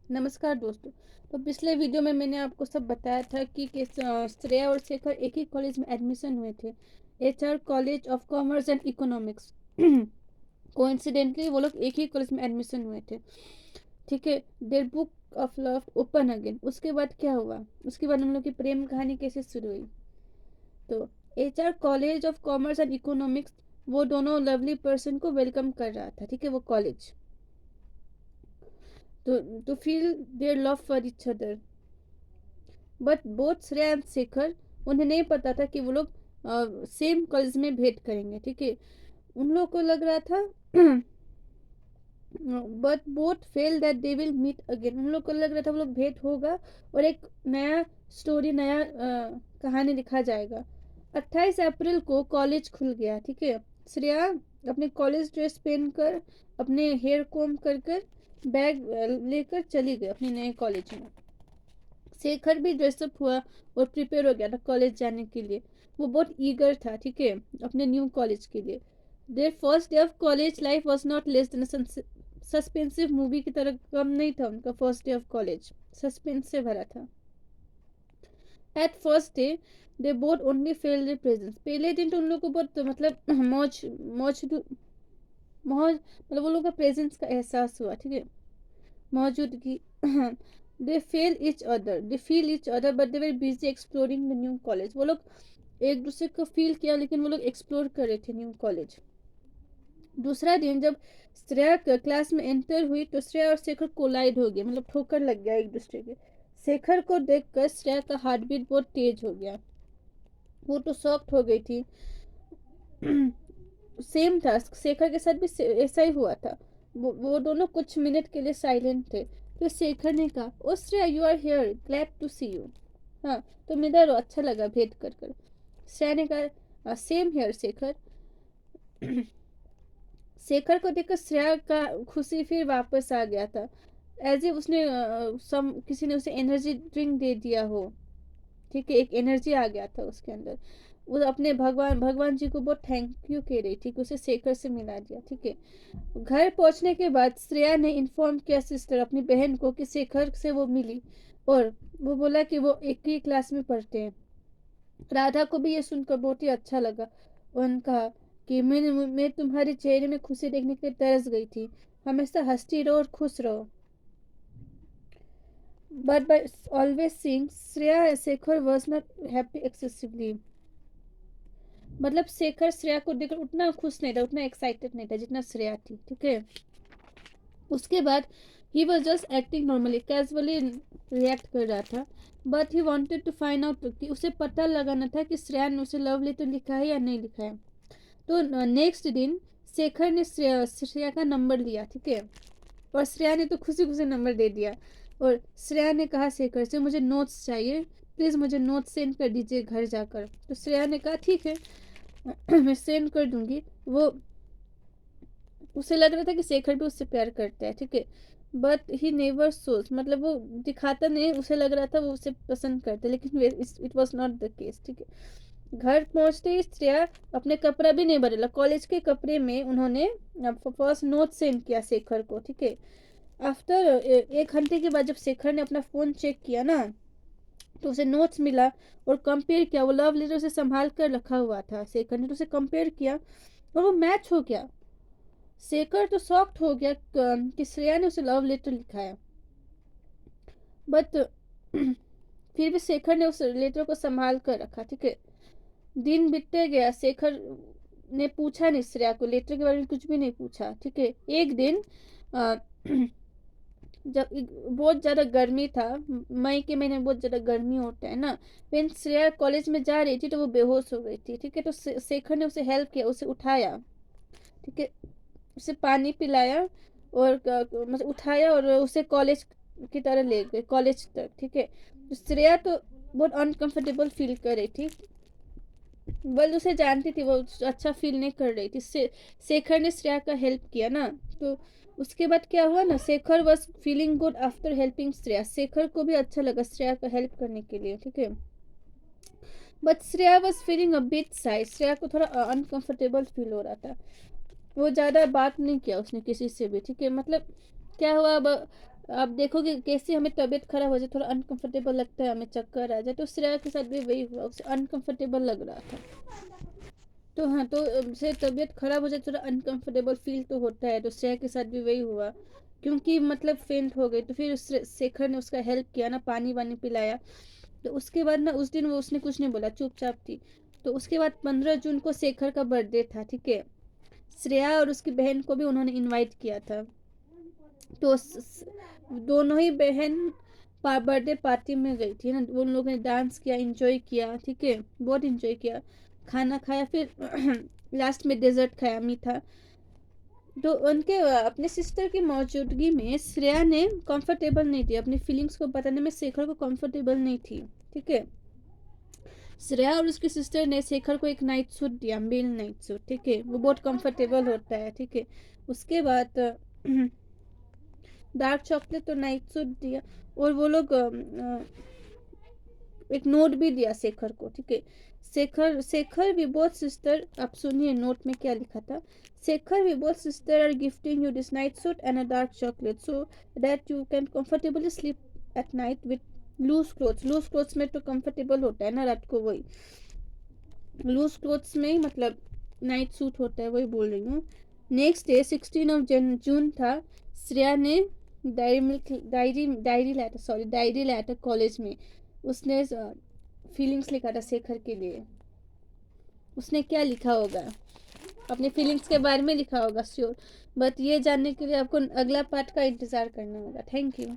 नमस्कार दोस्तों। तो पिछले वीडियो में मैंने आपको सब बताया था कि श्रेया और शेखर एक ही कॉलेज में एडमिशन हुए थे, HR college of commerce and economics. Coincidentally वो लोग एक ही कॉलेज में एडमिशन हुए थे। ठीक है। Their book of love open again. उसके बाद क्या हुआ, उसके बाद हम लोग की प्रेम कहानी कैसे शुरू हुई। तो HR college of commerce and economics, वो दोनों लवली पर्सन को वेलकम कर रहा था। ठीक है, वो college to feel their love for each other. But both Shreya and Shekhar, उन्हें नहीं पता था कि वो लोग सेम कॉलेज में भेंट करेंगे। ठीक है, उन लोगों को लग रहा था but both felt that they will meet again. उन लोग को लग रहा था वो लोग भेंट होगा और एक नया स्टोरी, नया कहानी लिखा जाएगा। 28 अप्रैल को कॉलेज खुल गया। ठीक है, श्रेया अपने कॉलेज ड्रेस पहन कर, अपने हेयर कोम कर कर, बैग लेकर चली गई अपने नए कॉलेज में। शेखर भी ड्रेसअप हुआ और प्रिपेयर हो गया था कॉलेज जाने के लिए। वो बहुत ईगर था, ठीक है, अपने न्यू कॉलेज के लिए। Their first day of college life was not less than suspensive movie की तरह कम नहीं था उनका first day of college. Suspense से भरा था। At first day they both only felt their presence. पहले दिन तो उन लोग को बहुत मतलब मौज मौज मौज मतलब वो लोग का प्रेजेंस का एहसास हुआ। ठीक है, मौजूदगी। They feel each other but they were busy exploring the new college. वो लोग एक दूसरे को फील किया, लेकिन वो लोग एक्सप्लोर कर रहे थे न्यू कॉलेज। दूसरा दिन जब श्रेया क्लास में एंटर हुई तो श्रेया और शेखर कोलाइड हो गया, मतलब ठोकर लग गया एक दूसरे के। शेखर को देखकर श्रेया का हार्ट बीट बहुत तेज हो गया। वो तो शॉक्ड हो गई थी। सेम था, शेखर के साथ भी ऐसा ही हुआ था। वो दोनों कुछ मिनट के लिए साइलेंट थे। फिर शेखर ने कहा, oh Shreya, you are here, glad to see you. हाँ, तो मिलर अच्छा लगा भेंट कर कर। श्रेया ने कहा, सेम हियर शेखर। शेखर को देखकर श्रेया का खुशी फिर वापस आ गया था। एज ए उसने किसी ने उसे एनर्जी ड्रिंक दे दिया हो। ठीक है, एक एनर्जी आ गया था उसके अंदर। वो अपने भगवान भगवान जी को बहुत थैंक यू कह रही थी कि उसे शेखर से मिला दिया। ठीक है, घर पहुंचने के बाद श्रेया ने इन्फॉर्म किया सिस्टर अपनी बहन को कि शेखर से वो मिली, और वो बोला कि वो एक ही क्लास में पढ़ते हैं। राधा को भी ये सुनकर बहुत ही अच्छा लगा। उन्होंने कहा कि मैं तुम्हारे चेहरे में खुशी देखने के लिए तरस गई थी। हमेशा हंसती रहो और खुश रहो। But by always seeing Shreya, Shekhar was not happy excessively. मतलब शेखर श्रेया को देखकर उतना खुश नहीं था, उतना एक्साइटेड नहीं था जितना श्रेया थी। ठीक है, उसके बाद he was just acting normally, casually react कर रहा था। But he wanted to find out कि उसे पता लगाना था कि श्रेया ने उसे लव लेटर लिखा है या नहीं लिखा है। तो नेक्स्ट दिन शेखर ने श्रेया का नंबर लिया। ठीक है, और श्रेया ने तो खुशी खुशी नंबर दे दिया। और श्रेया ने कहा शेखर से, मुझे नोट्स चाहिए, प्लीज़ मुझे नोट्स सेंड कर दीजिए घर जाकर। तो श्रेया ने कहा ठीक है, मैं सेंड कर दूंगी। वो उसे लग रहा था कि शेखर भी उससे प्यार करता है। ठीक है, बट ही नेवर सोच, मतलब वो दिखाता नहीं, उसे लग रहा था वो उसे पसंद करता है, लेकिन it was not the case. ठीक है, घर पहुंचते ही श्रेया अपने कपड़ा भी नहीं बदला, कॉलेज के कपड़े में उन्होंने फर्स्ट नोट सेंड किया शेखर को। ठीक है, आफ्टर 1 घंटे के बाद जब शेखर ने अपना फ़ोन चेक किया ना, तो उसे नोट्स मिला और कंपेयर किया। वो लव लेटर उसे संभाल कर रखा हुआ था शेखर ने, तो उसे कंपेयर किया और वो मैच हो गया। शेखर तो शॉक्ड हो गया कि श्रेया ने उसे लव लेटर लिखा है। बट फिर भी शेखर ने उस लेटर को संभाल कर रखा। ठीक है, दिन बीतते गया, शेखर ने पूछा नहीं श्रेया को, लेटर के बारे में कुछ भी नहीं पूछा। ठीक है, एक दिन अ, जब बहुत ज़्यादा गर्मी था, मई के महीने में बहुत ज़्यादा गर्मी होता है ना, फिर श्रेया कॉलेज में जा रही थी तो वो बेहोश हो गई थी। ठीक है, तो शेखर ने उसे हेल्प किया, उसे उठाया। ठीक है, उसे पानी पिलाया और मतलब उठाया और उसे कॉलेज की तरह ले गए, कॉलेज तक। ठीक है, तो श्रेया तो बहुत अनकंफर्टेबल फील कर रही थी। बल उसे जानती थी, वो अच्छा फील नहीं कर रही थी। शेखर ने श्रेया का हेल्प किया ना, तो उसके बाद क्या हुआ ना, Shekhar was feeling good after helping Shreya. Shekhar को भी अच्छा लगा श्रेया का हेल्प करने के लिए। ठीक है, but Shreya was feeling a bit Sai. Shreya को थोड़ा अनकंफर्टेबल फील हो रहा था। वो ज़्यादा बात नहीं किया उसने किसी से भी। ठीक है, मतलब क्या हुआ अब, आप देखोगे कैसे हमें तबीयत खराब हो जाए, थोड़ा अनकंफर्टेबल लगता है, हमें चक्कर आ जाए, तो श्रेया के साथ भी वही हुआ, उसे अनकंफर्टेबल लग रहा था। तो हाँ, तो उसे तबीयत खराब हो जाए, थोड़ा अनकंफर्टेबल फील तो होता है, तो श्रेया के साथ भी वही हुआ। क्योंकि मतलब फेंट हो गई, तो फिर शेखर ने उसका हेल्प किया ना, पानी वानी पिलाया। तो उसके बाद ना उस दिन वो उसने कुछ नहीं बोला, चुपचाप थी। तो उसके बाद 15 जून को शेखर का बर्थडे था, ठीक है। श्रेया और उसकी बहन को भी उन्होंने इनवाइट किया था। तो दोनों ही बहन बर्थडे पार्टी में गई थी ना, उन लोगों ने डांस किया, एंजॉय किया, ठीक है, बहुत एंजॉय किया, खाना खाया, फिर लास्ट में डेजर्ट खाया, मीठा। तो उनके अपने सिस्टर की मौजूदगी में श्रेया ने कंफर्टेबल नहीं थी, अपनी फीलिंग्स को बताने में शेखर को कंफर्टेबल नहीं थी, ठीक है। श्रेया और उसकी सिस्टर ने शेखर को एक नाइट सूट दिया, मेल नाइट सूट, ठीक है, वो बहुत कंफर्टेबल होता है, ठीक है। उसके बाद डार्क चॉकलेट और नाइट सूट दिया, और वो लोग एक नोट भी दिया शेखर को, ठीक है। शेखर शेखर भी बोथ सिस्टर, आप सुनिए नोट में क्या लिखा था। शेखर भी both sister are gifting you this night suit and a dark chocolate so that you can comfortably sleep at night with loose clothes. Loose clothes में तो कंफर्टेबल होता है ना रात को, वही लूज क्लोथ्स में मतलब नाइट सूट होता है, वही बोल रही हूँ। नेक्स्ट डे 16 जून था। श्रेया ने डायरी लाया था, सॉरी डायरी लाया था कॉलेज में। उसने फीलिंग्स लिखा था शेखर के लिए। उसने क्या लिखा होगा, अपने फीलिंग्स के बारे में लिखा होगा श्योर, बट ये जानने के लिए आपको अगला पार्ट का इंतज़ार करना होगा। Thank you.